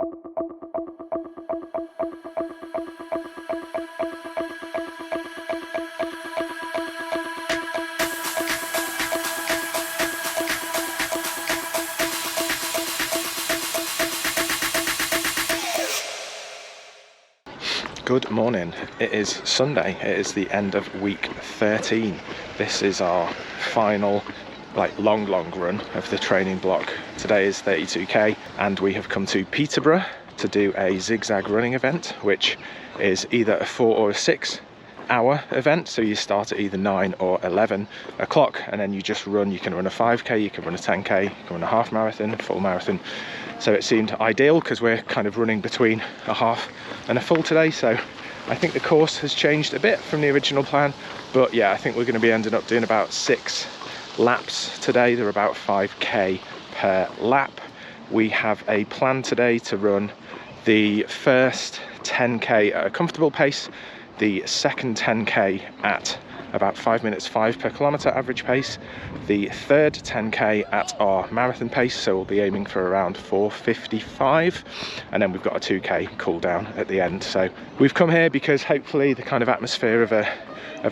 Good morning. It is Sunday. It is the end of week 13. This is our final long run of the training block. Today is 32k and we have come to Peterborough to do a Zig Zag Running event, which is either a 4 or a 6 hour event. So you start at either 9 or 11 o'clock and then you just run. You can run a 5k, you can run a 10k, you can run a half marathon, full marathon. So it seemed ideal because we're kind of running between a half and a full today. So I think the course has changed a bit from the original plan, but yeah, I think we're going to be ending up doing about 6 laps today. They're about 5k per lap. We have a plan today to run the first 10k at a comfortable pace, the second 10k at about 5 minutes 5 per kilometre average pace, the third 10k at our marathon pace, so we'll be aiming for around 4:55, and then we've got a 2k cool down at the end. So we've come here because hopefully the kind of atmosphere of a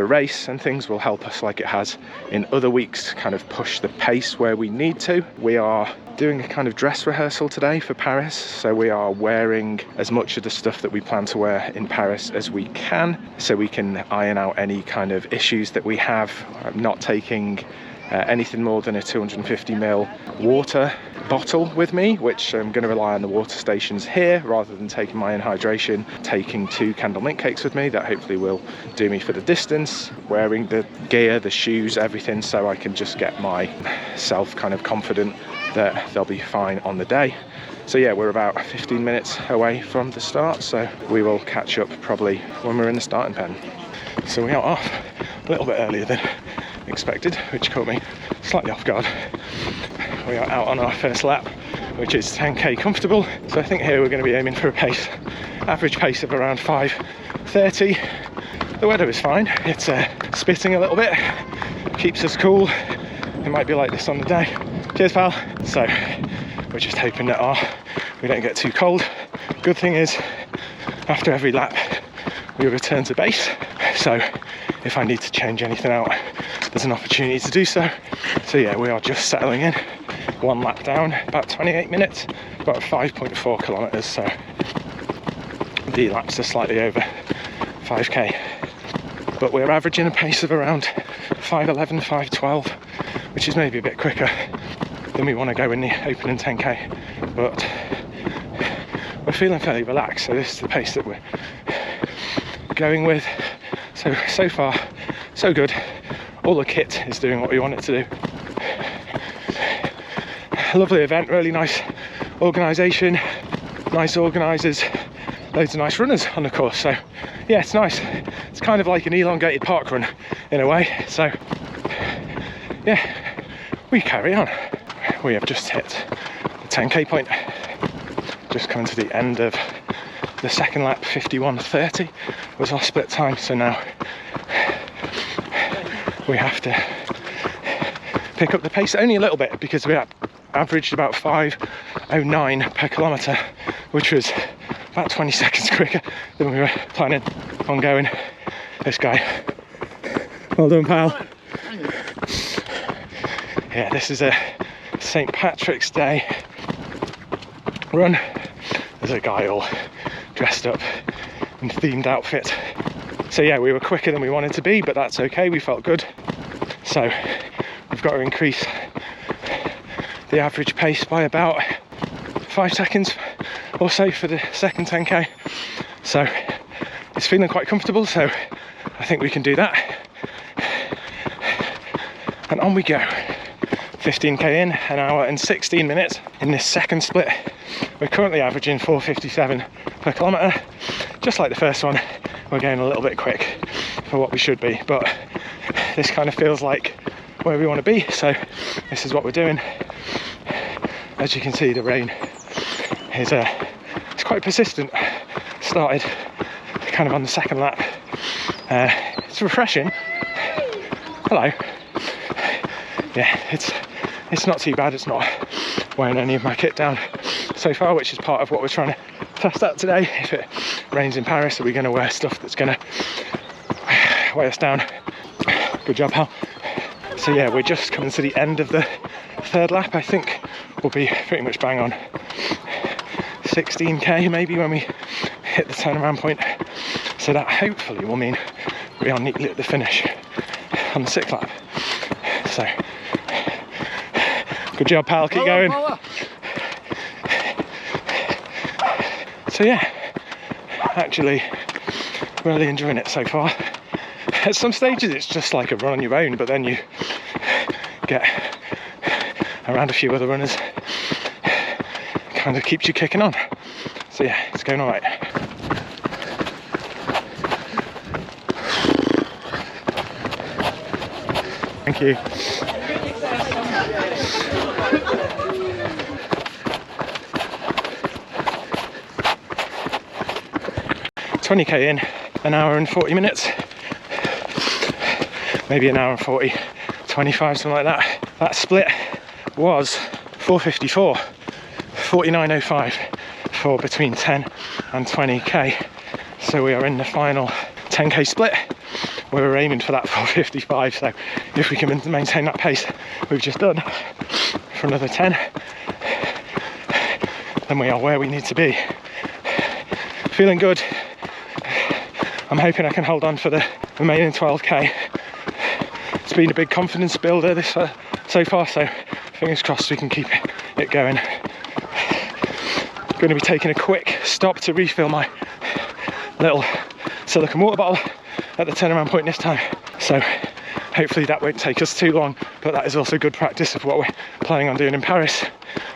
race and things will help us, like it has in other weeks, kind of push the pace where we need to. We are doing a kind of dress rehearsal today for Paris, so we are wearing as much of the stuff that we plan to wear in Paris as we can, so we can iron out any kind of issues that we have. I'm not taking anything more than a 250ml water bottle with me, which I'm going to rely on the water stations here rather than taking my own hydration. Taking 2 Kendal Mint Cakes with me, that hopefully will do me for the distance. Wearing the gear, the shoes, everything, so I can just get myself kind of confident that they'll be fine on the day. So yeah, we're about 15 minutes away from the start, so we will catch up probably when we're in the starting pen. So we are off a little bit earlier than expected, which caught me slightly off guard. We are out on our first lap, which is 10k comfortable. So I think here we're going to be aiming for a pace, average pace of around 5:30. The weather is fine. It's spitting a little bit, keeps us cool. It might be like this on the day. Cheers, pal. So we're just hoping that we don't get too cold. Good thing is, after every lap, we return to base. So if I need to change anything out, there's an opportunity to do so. So yeah, we are just settling in. 1 lap down, about 28 minutes, about 5.4 kilometers. So the laps are slightly over 5k, but we're averaging a pace of around 5:11, 5:12, which is maybe a bit quicker than we want to go in the opening 10k, but we're feeling fairly relaxed. So this is the pace that we're going with. So far, so good. All the kit is doing what we want it to do. Lovely event, really nice organisation, nice organisers, loads of nice runners on the course. So yeah, it's nice. It's kind of like an elongated park run in a way. So yeah, we carry on. We have just hit the 10k point, just coming to the end of the second lap. 51:30 was our split time, so now we have to pick up the pace only a little bit, because we averaged about 5:09 per kilometre, which was about 20 seconds quicker than we were planning on going. This guy, well done, pal. Yeah, this is a St. Patrick's Day run. There's a guy all dressed up in themed outfit. So yeah, we were quicker than we wanted to be, but that's okay, we felt good. So we've got to increase the average pace by about 5 seconds or so for the second 10k. So it's feeling quite comfortable, so I think we can do that. And on we go. 15k in, 1 hour and 16 minutes in this second split. We're currently averaging 4:57 per kilometre. Just like the first one, we're going a little bit quick for what we should be, but this kind of feels like where we want to be, so this is what we're doing. As you can see, the rain is it's quite persistent. Started kind of on the second lap. It's refreshing. Hello. Yeah, it's not too bad. It's not weighing any of my kit down so far, which is part of what we're trying to test out today. If it rains in Paris, are we going to wear stuff that's going to weigh us down? Good job, pal. So yeah, we're just coming to the end of the third lap. I think we'll be pretty much bang on 16k maybe when we hit the turnaround point. So that hopefully will mean we are neatly at the finish on the 6th lap. So good job, pal, keep going. So yeah, actually really enjoying it so far. At some stages it's just like a run on your own, but then you get around a few other runners, kind of keeps you kicking on. So yeah, it's going all right. Thank you. $20k in, an hour and 40 minutes. Maybe an hour and 40, 25, something like that. That split was 4:54, 49.05 for between 10 and 20k. So we are in the final 10k split. We were aiming for that 4:55, so if we can maintain that pace we've just done for another 10, then we are where we need to be. Feeling good. I'm hoping I can hold on for the remaining 12k. It's been a big confidence builder this so far, so fingers crossed we can keep it going. Going to be taking a quick stop to refill my little silicone water bottle at the turnaround point this time, so hopefully that won't take us too long, but that is also good practice of what we're planning on doing in Paris.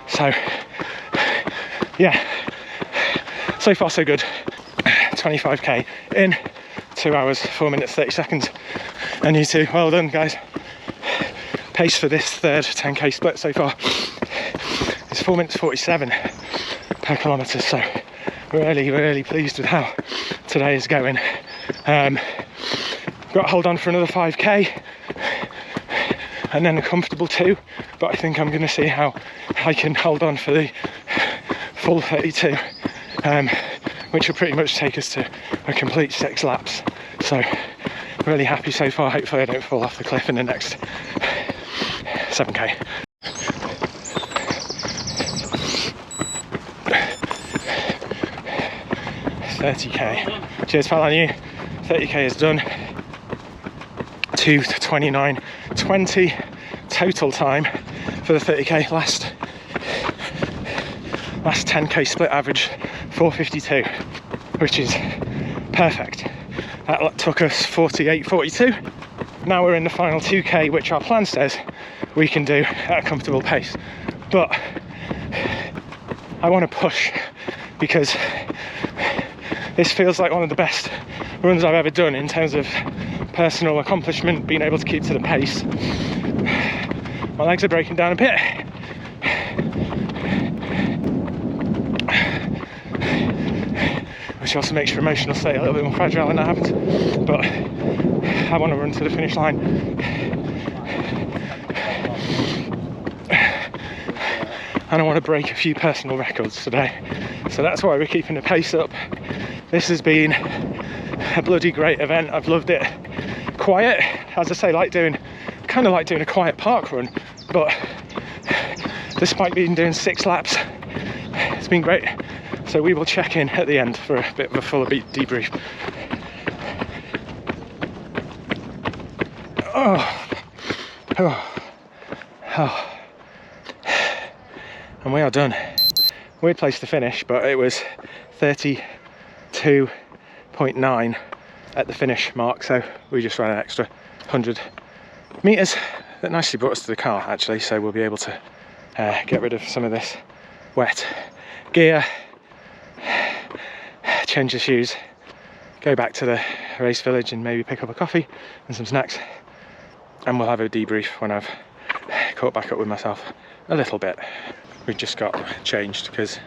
So yeah, so far so good. 25k in 2 hours 4 minutes 30 seconds, and you two, well done guys. Pace for this third 10k split so far is 4 minutes 47 per kilometre, so really pleased with how today is going. Got to hold on for another 5k and then a comfortable 2, but I think I'm going to see how I can hold on for the full 32, which will pretty much take us to a complete 6 laps. So really happy so far. Hopefully I don't fall off the cliff in the next 7k. $30k. Cheers pal, on you. 30k is done. 2:29:20 total time for the 30k. Last 10k split average 4:52, which is perfect. That took us 48:42. Now we're in the final 2k, which our plan says we can do at a comfortable pace, but I want to push because this feels like one of the best runs I've ever done in terms of personal accomplishment, being able to keep to the pace. My legs are breaking down a bit, which also makes your emotional state a little bit more fragile when that happens, but I want to run to the finish line. And I want to break a few personal records today, so that's why we're keeping the pace up. This has been a bloody great event. I've loved it. Quiet, as I say, kind of like doing a quiet park run, but despite doing 6 laps, it's been great. So we will check in at the end for a bit of a fuller debrief. Oh. And we are done. Weird place to finish, but it was 32.9 at the finish mark, so we just ran an extra 100 meters. That nicely brought us to the car actually, so we'll be able to get rid of some of this wet gear, change the shoes, go back to the race village and maybe pick up a coffee and some snacks, and we'll have a debrief when I've caught back up with myself a little bit. We just got changed because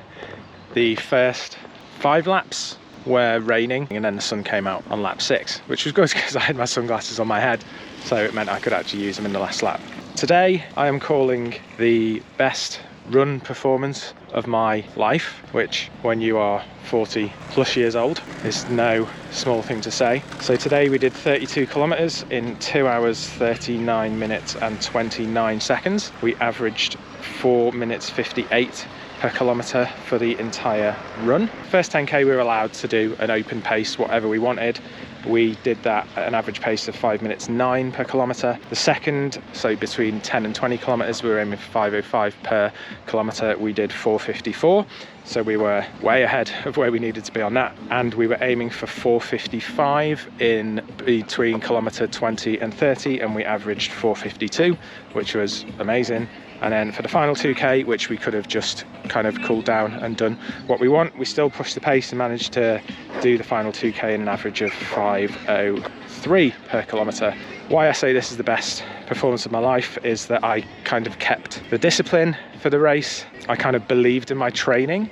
the first 5 laps were raining and then the sun came out on lap 6, which was good because I had my sunglasses on my head, so it meant I could actually use them in the last lap. Today I am calling the best run performance of my life, which when you are 40 plus years old is no small thing to say. So today we did 32 kilometers in 2 hours 39 minutes and 29 seconds. We averaged 4 minutes 58 per kilometer for the entire run. First 10k we were allowed to do an open pace, whatever we wanted. We did that at an average pace of 5 minutes 9 per kilometre. The second, so between 10 and 20 kilometres, we were aiming for 5:05 per kilometre. We did 4:54, so we were way ahead of where we needed to be on that. And we were aiming for 4:55 in between kilometre 20 and 30, and we averaged 4:52, which was amazing. And then for the final 2k, which we could have just kind of cooled down and done what we want, we still pushed the pace and managed to do the final 2k in an average of 5:03 per kilometre. Why I say this is the best performance of my life is that I kind of kept the discipline for the race. I kind of believed in my training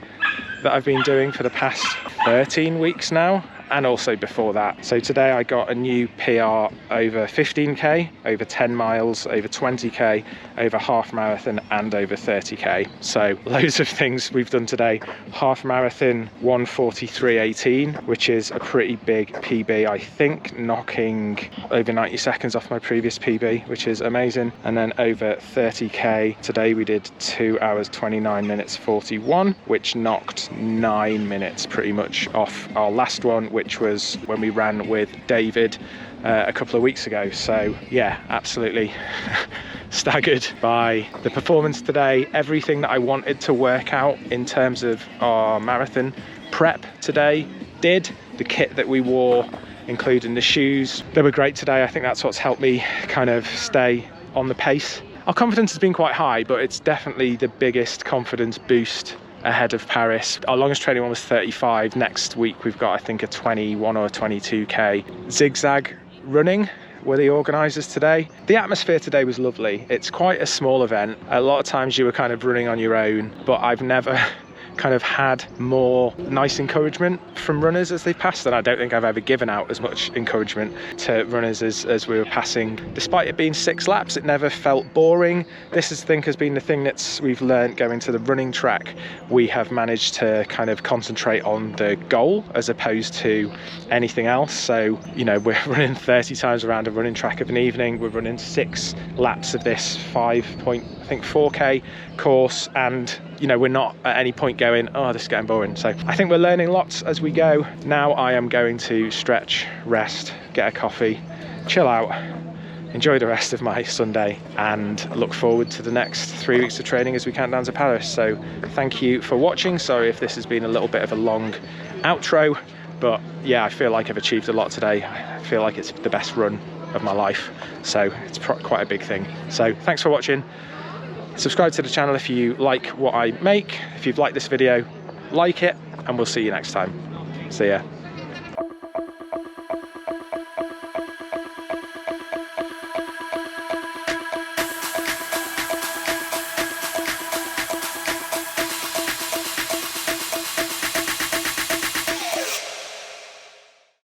that I've been doing for the past 13 weeks now, and also before that. So today I got a new PR over 15k, over 10 miles, over 20k, over half marathon and over 30k. So loads of things we've done today. Half marathon 1:43:18, which is a pretty big PB, I think, knocking over 90 seconds off my previous PB, which is amazing. And then over 30k today we did 2 hours 29 minutes 41, which knocked 9 minutes pretty much off our last one, which was when we ran with David a couple of weeks ago. So yeah, absolutely staggered by the performance today. Everything that I wanted to work out in terms of our marathon prep today did. The kit that we wore, including the shoes, they were great today. I think that's what's helped me kind of stay on the pace. Our confidence has been quite high, but it's definitely the biggest confidence boost ahead of Paris. Our longest training one was 35. Next week we've got, I think, a 21 or 22k. Zig Zag Running were the organisers today. The atmosphere today was lovely. It's quite a small event. A lot of times you were kind of running on your own, but I've never kind of had more nice encouragement from runners as they passed, and I don't think I've ever given out as much encouragement to runners as we were passing. Despite it being 6 laps, it never felt boring. This I think has been the thing that we've learned going to the running track. We have managed to kind of concentrate on the goal as opposed to anything else. So, you know, we're running 30 times around a running track of an evening. We're running 6 laps of this 4k course, and you know, we're not at any point going, oh, this is getting boring. So I think we're learning lots as we go. Now I am going to stretch, rest, get a coffee, chill out, enjoy the rest of my Sunday, and look forward to the next 3 weeks of training as we count down to Paris. So thank you for watching. Sorry if this has been a little bit of a long outro, but yeah, I feel like I've achieved a lot today. I feel like it's the best run of my life, so it's quite a big thing. So thanks for watching. Subscribe to the channel if you like what I make. If you've liked this video, like it, and we'll see you next time. See ya.